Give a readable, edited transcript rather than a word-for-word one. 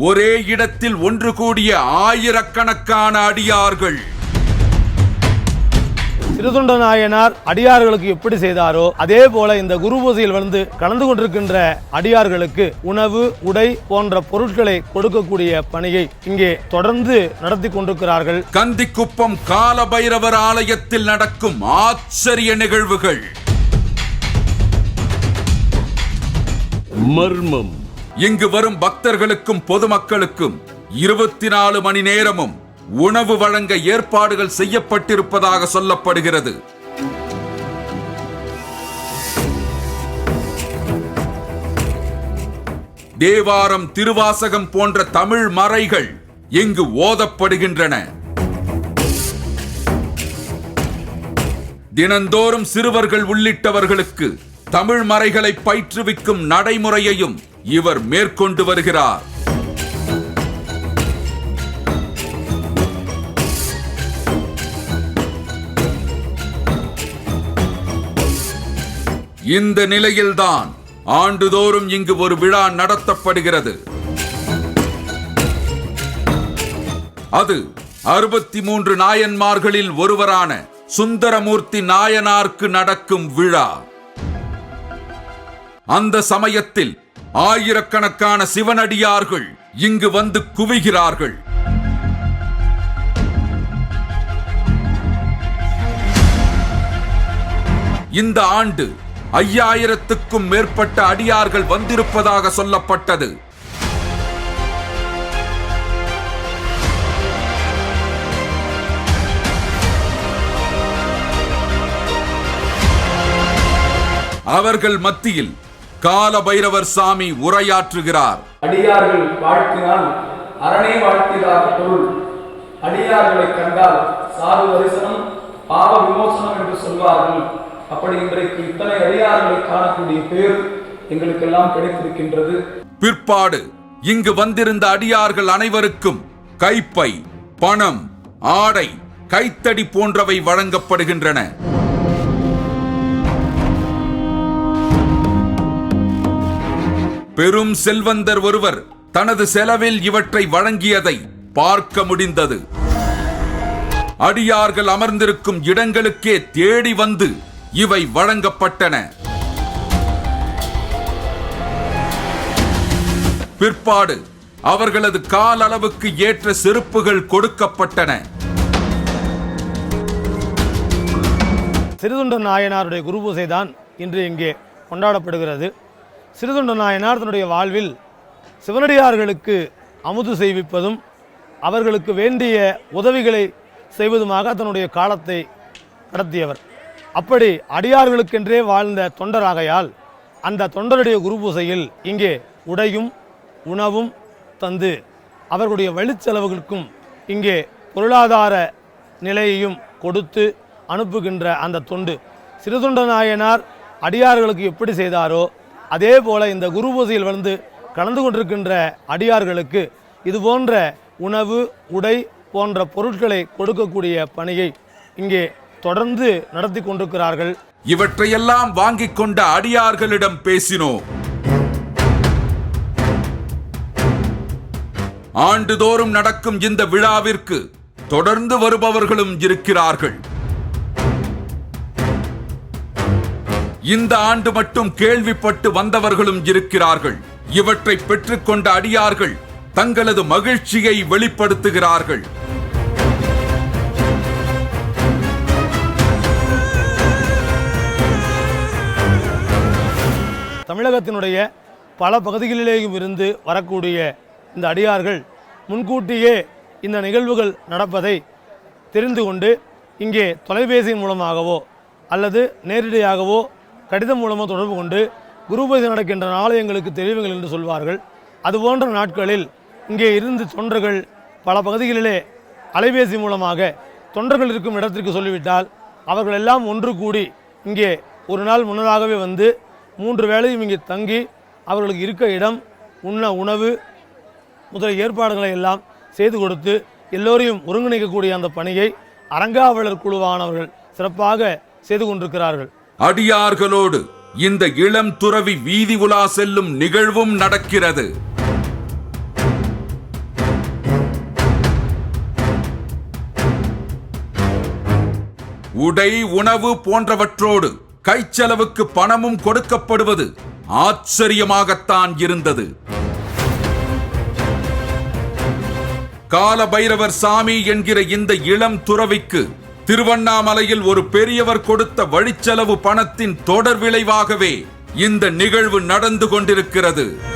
ஒரே இடத்தில் ஒன்று கூடிய ஆயிரக்கணக்கான அடியார்கள். சிறுதொண்ட நாயனார் அடியார்களுக்கு எப்படி செய்தாரோ அதே போல இந்த குரு பூஜையில் வந்து கலந்து கொண்டிருக்கின்ற அடியார்களுக்கு உணவு, உடை போன்ற பொருட்களை கொடுக்கக்கூடிய பணியை இங்கே தொடர்ந்து நடத்தி கொண்டிருக்கிறார்கள். கந்திக்குப்பம் கால பைரவர் ஆலயத்தில் நடக்கும் ஆச்சரிய நிகழ்வுகள். மர்மம். இங்கு வரும் பக்தர்களுக்கும் பொதுமக்களுக்கும் 24 மணி நேரமும் உணவு வழங்க ஏற்பாடுகள் செய்யப்பட்டிருப்பதாக சொல்லப்படுகிறது. தேவாரம், திருவாசகம் போன்ற தமிழ் மறைகள் இங்கு ஓதப்படுகின்றன. தினந்தோறும் சிறுவர்கள் உள்ளிட்டவர்களுக்கு தமிழ் மறைகளை பயிற்றுவிக்கும் நடைமுறையையும் இவர் மேற்கொண்டு வருகிறார். இந்த நிலையில்தான் ஆண்டுதோறும் இங்கு ஒரு விழா நடத்தப்படுகிறது. அது 63 நாயன்மார்களில் ஒருவரான சுந்தரமூர்த்தி நாயனாருக்கு நடக்கும் விழா. அந்த சமயத்தில் ஆயிரக்கணக்கான சிவனடியார்கள் இங்கு வந்து குவிகிறார்கள். இந்த ஆண்டு 5000க்கும் மேற்பட்ட அடியார்கள் வந்திருப்பதாக சொல்லப்பட்டது. அவர்கள் மத்தியில் கால பைரவர் சாமி உரையாற்றுகிறார். அடியார்கள் வாழ்த்தினால் அரணே வாழ்த்தினார் பொருள். அடியார்களை கண்டால் சாது தரிசனம், பாவ விமோசனம் என்று சொல்வார்கள். அப்படி இன்றைக்கு இத்தனை அடியார்களை காணக்கூடிய பேர் எங்களுக்கெல்லாம் கிடைத்திருக்கின்றது. பிற்பாடு இங்கு வந்திருந்த அடியார்கள் அனைவருக்கும் கைப்பை, பணம், ஆடை, கைத்தடி போன்றவை வழங்கப்படுகின்றன. பெரும் செல்வந்தர் ஒருவர் தனது செலவில் இவற்றை வழங்கியதை பார்க்க முடிந்தது. அடியார்கள் அமர்ந்திருக்கும் இடங்களுக்கே தேடி வந்து இவை வழங்கப்பட்டன. பிற்பாடு அவர்களது கால் அளவுக்கு ஏற்ற செருப்புகள் கொடுக்கப்பட்டன. சிறுதொண்ட நாயனாருடைய குரு பூஜை தான் இன்று இங்கே கொண்டாடப்படுகிறது. சிறுதொண்ட நாயனார் தன்னுடைய வாழ்வில் சிவனடியார்களுக்கு அமுது செய்விப்பதும் அவர்களுக்கு வேண்டிய உதவிகளை செய்வதுமாக தன்னுடைய காலத்தை கடத்தியவர். அப்படி அடியார்களுக்கென்றே வாழ்ந்த தொண்டராகையால் அந்த தொண்டருடைய குரு பூஜையில் இங்கே உடையும் உணவும் தந்து அவர்களுடைய வழிச்செலவுகளுக்கும் இங்கே பொருளாதார நிலையையும் கொடுத்து அனுப்புகின்ற அந்த தொண்டு சிறுதொண்ட நாயனார் அடியார்களுக்கு எப்படி செய்தாரோ அதே போல இந்த குரு பூஜையில் வந்து கலந்து கொண்டிருக்கின்ற அடியார்களுக்கு இது போன்ற உணவு, உடை போன்ற பொருட்களை கொடுக்கக்கூடிய பணியை இங்கே தொடர்ந்து நடத்தி கொண்டிருக்கிறார்கள். இவற்றையெல்லாம் வாங்கிக் கொண்ட அடியார்களிடம் பேசினோம். ஆண்டுதோறும் நடக்கும் இந்த விழாவிற்கு தொடர்ந்து வருபவர்களும் இருக்கிறார்கள். இந்த ஆண்டு மட்டும் கேள்விப்பட்டு வந்தவர்களும் இருக்கிறார்கள். இவற்றை பெற்றுக்கொண்ட அடியார்கள் தங்களது மகிழ்ச்சியை வெளிப்படுத்துகிறார்கள். தமிழகத்தினுடைய பல பகுதிகளிலேயும் இருந்து வரக்கூடிய இந்த அடியார்கள் முன்கூட்டியே இந்த நிகழ்வுகள் நடப்பதை தெரிந்து கொண்டு இங்கே தொலைபேசியின் மூலமாகவோ அல்லது நேரடியாகவோ கடிதம் மூலமாக தொடர்பு கொண்டு குரு பூஜை நடக்கின்ற நாளை எங்களுக்கு தெரிவிங்கள் என்று சொல்வார்கள். அதுபோன்ற நாட்களில் இங்கே இருந்து தொண்டர்கள் பல பகுதிகளிலே அலைபேசி மூலமாக தொண்டர்கள் இருக்கும் இடத்திற்கு சொல்லிவிட்டால் அவர்கள் எல்லாம் ஒன்று கூடி இங்கே ஒரு நாள் முன்னதாகவே வந்து 3 வேளையும் இங்கே தங்கி அவர்களுக்கு இருக்க இடம், உண்ண உணவு முதல் ஏற்பாடுகளை எல்லாம் செய்து கொடுத்து எல்லோரையும் ஒருங்கிணைக்கக்கூடிய அந்த பணியை அரங்காவலர் குழுவானவர்கள் சிறப்பாக செய்து கொண்டிருக்கிறார்கள். அடியார்களோடு இந்த இளம் துறவி வீதி உலா செல்லும் நிகழ்வும் நடக்கிறது. உடை, உணவு போன்றவற்றோடு கைச்செலவுக்கு பணமும் கொடுக்கப்படுவது ஆச்சரியமாகத்தான் இருந்தது. கால பைரவர் சாமி என்கிற இந்த இளம் துறவிக்கு திருவண்ணாமலையில் ஒரு பெரியவர் கொடுத்த வழிச்செலவு பணத்தின் தொடர் விளைவாகவே இந்த நிகழ்வு நடந்து கொண்டிருக்கிறது.